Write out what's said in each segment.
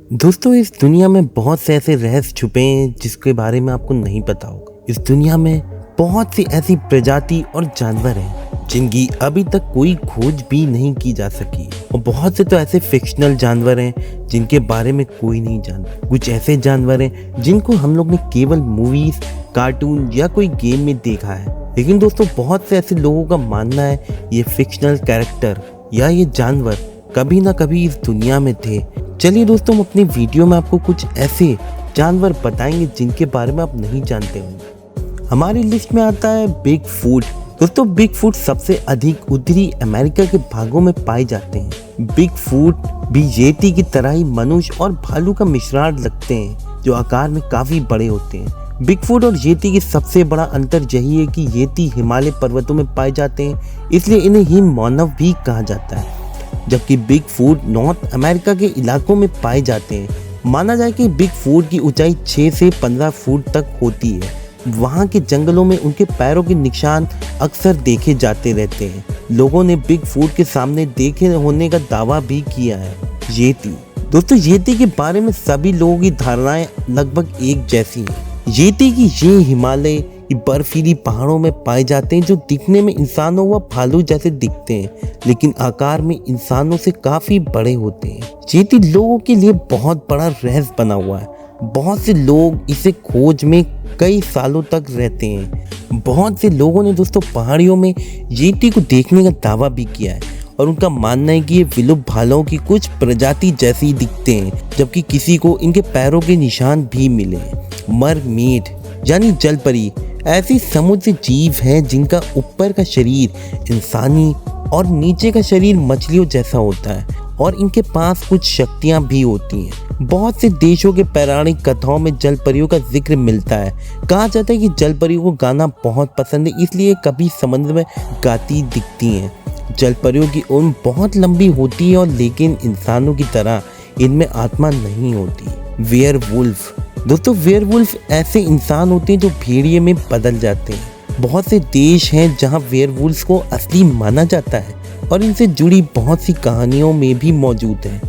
दोस्तों, इस दुनिया में बहुत से ऐसे रहस्य छुपे हैं जिसके बारे में आपको नहीं पता होगा। इस दुनिया में बहुत सी ऐसी प्रजाति और जानवर हैं जिनकी अभी तक कोई खोज भी नहीं की जा सकी, और बहुत से तो ऐसे फिक्शनल जानवर हैं जिनके बारे में कोई नहीं जानता। कुछ ऐसे जानवर हैं जिनको हम लोग ने केवल मूवीज, कार्टून या कोई गेम में देखा है, लेकिन दोस्तों बहुत से ऐसे लोगों का मानना है ये फिक्शनल कैरेक्टर या ये जानवर कभी ना कभी इस दुनिया में थे। चलिए दोस्तों, हम अपनी वीडियो में आपको कुछ ऐसे जानवर बताएंगे जिनके बारे में आप नहीं जानते होंगे। हमारी लिस्ट में आता है बिग फूट। दोस्तों, बिग फूट सबसे अधिक उत्तरी अमेरिका के भागों में पाए जाते हैं। बिग फूट भी येती की तरह ही मनुष्य और भालू का मिश्रण लगते हैं, जो आकार में काफी बड़े होते हैं। बिग फूट और येती की सबसे बड़ा अंतर यही है कि येती हिमालय पर्वतों में पाए जाते हैं, इसलिए इन्हें हिम मानव भी कहा जाता है, जबकि बिग फूट नॉर्थ अमेरिका के इलाकों में पाए जाते हैं। माना जाए कि बिग फूट की ऊंचाई 6 से 15 फुट तक होती है। वहाँ के जंगलों में उनके पैरों के निशान अक्सर देखे जाते रहते हैं। लोगों ने बिग फूट के सामने देखे होने का दावा भी किया है। येती। दोस्तों, येती के बारे में सभी लोगों की धारणाएं लगभग एक जैसी हैं। येती की ये हिमालय की बर्फीली पहाड़ों में पाए जाते हैं, जो दिखने में इंसानों व भालू जैसे दिखते हैं, लेकिन आकार में इंसानों से काफी बड़े होते हैं। येती लोगों के लिए बहुत बड़ा रहस्य बना हुआ है। बहुत से लोग इसे खोज में कई सालों तक रहते हैं। बहुत से लोगों ने दोस्तों पहाड़ियों में येती को देखने का दावा भी किया है, और उनका मानना है कि ये विलुप्त भालुओं की कुछ प्रजाति जैसे ही दिखते हैं, जबकि किसी को इनके पैरों के निशान भी मिले। मरमेड यानी जलपरी ऐसी समुद्री जीव हैं जिनका ऊपर का शरीर इंसानी और नीचे का शरीर मछलियों जैसा होता है, और इनके पास कुछ शक्तियां भी होती हैं। बहुत से देशों के पौराणिक कथाओं में जलपरियों का जिक्र मिलता है। कहा जाता है कि जलपरियों को गाना बहुत पसंद है, इसलिए कभी समुद्र में गाती दिखती हैं। जलपरियों की उम्र बहुत लंबी होती है, और लेकिन इंसानों की तरह इनमें आत्मा नहीं होती। वेयरवुल्फ। दोस्तों, वेयरवुल्फ ऐसे इंसान होते हैं जो भेड़िए में बदल जाते हैं। बहुत से देश हैं जहां वेयरवुल्फ को असली माना जाता है, और इनसे जुड़ी बहुत सी कहानियों में भी मौजूद है।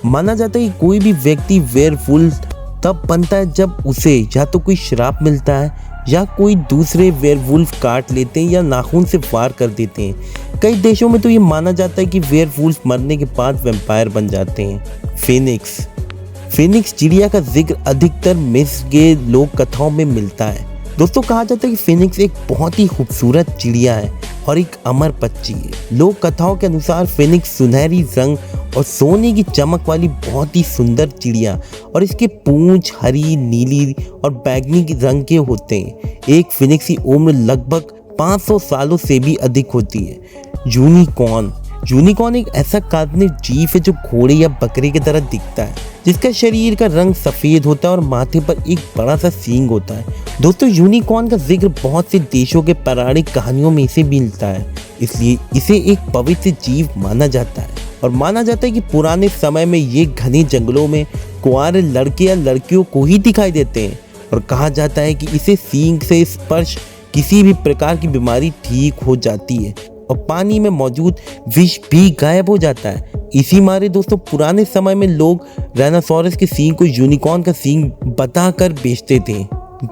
माना जाता है कि कोई भी व्यक्ति वेयरवुल्फ तब बनता है जब उसे या तो कोई श्राप मिलता है, या कोई दूसरे वेयरवुल्फ काट लेते हैं या नाखून से वार कर देते हैं। कई देशों में तो ये माना जाता है कि वेयरवुल्फ मरने के बाद वैम्पायर बन जाते हैं। फिनिक्स। फिनिक्स चिड़िया का जिक्र अधिकतर मिस्र के लोक कथाओं में मिलता है। दोस्तों, कहा जाता है कि फिनिक्स एक बहुत ही खूबसूरत चिड़िया है और एक अमर पक्षी है। लोक कथाओं के अनुसार फिनिक्स सुनहरी रंग और सोने की चमक वाली बहुत ही सुंदर चिड़िया, और इसके पूंछ हरी, नीली और बैंगनी रंग के होते हैं। एक फिनिक्स की उम्र लगभग 500 सालों से भी अधिक होती है। यूनिकॉर्न। यूनिकॉर्न एक ऐसा काल्पनिक जीव है जो घोड़े या बकरे की तरह दिखता है, जिसका शरीर का रंग सफेद होता है और माथे पर एक बड़ा सा सींग होता है। दोस्तों, यूनिकॉर्न का जिक्र बहुत से देशों के पौराणिक कहानियों में से मिलता है, इसलिए इसे एक पवित्र जीव माना जाता है। और माना जाता है कि पुराने समय में ये घने जंगलों में कुंवारे लड़के या लड़कियों को ही दिखाई देते हैं, और कहा जाता है कि इसे सींग से स्पर्श किसी भी प्रकार की बीमारी ठीक हो जाती है, और पानी में मौजूद विष भी गायब हो जाता है। इसी मारे दोस्तों पुराने समय में लोग डायनासोरस के सींग को यूनिकॉर्न का सींग बताकर बेचते थे।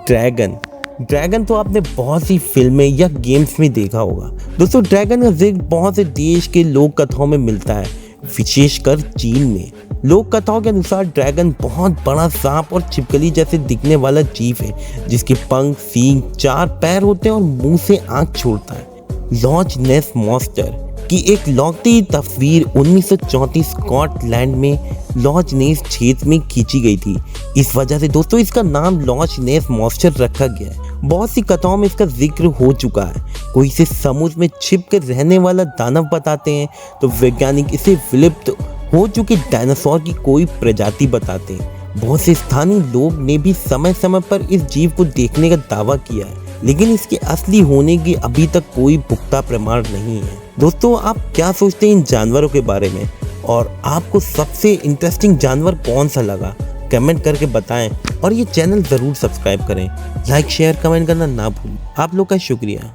ड्रैगन तो आपने बहुत सी फिल्में या गेम्स में देखा होगा। दोस्तों, ड्रैगन का जिक्र बहुत से देश के लोक कथाओं में मिलता है, विशेषकर चीन में। लोक कथाओं के अनुसार ड्रैगन बहुत बड़ा सांप और छिपकली जैसे दिखने वाला जीव है, जिसके पंख, सींग, 4 पैर होते हैं और मुंह से आंख छोड़ता है। लॉच नेस मॉन्स्टर की एक लौकिक तस्वीर 1934 स्कॉटलैंड में लॉच नेस क्षेत्र में खींची गई थी। इस वजह से दोस्तों इसका नाम लॉच नेस मॉन्स्टर रखा गया है। बहुत सी कथाओं में इसका जिक्र हो चुका है। कोई इसे समुद्र में छिप कर रहने वाला दानव बताते हैं, तो वैज्ञानिक इसे विलुप्त हो चुके डायनासोर की कोई प्रजाति बताते हैं। बहुत से स्थानीय लोग ने भी समय समय पर इस जीव को देखने का दावा किया है, लेकिन इसके असली होने की अभी तक कोई पुख्ता प्रमाण नहीं है। दोस्तों, आप क्या सोचते हैं इन जानवरों के बारे में, और आपको सबसे इंटरेस्टिंग जानवर कौन सा लगा, कमेंट करके बताएं, और ये चैनल ज़रूर सब्सक्राइब करें। लाइक, शेयर, कमेंट करना ना भूलें। आप लोग का शुक्रिया।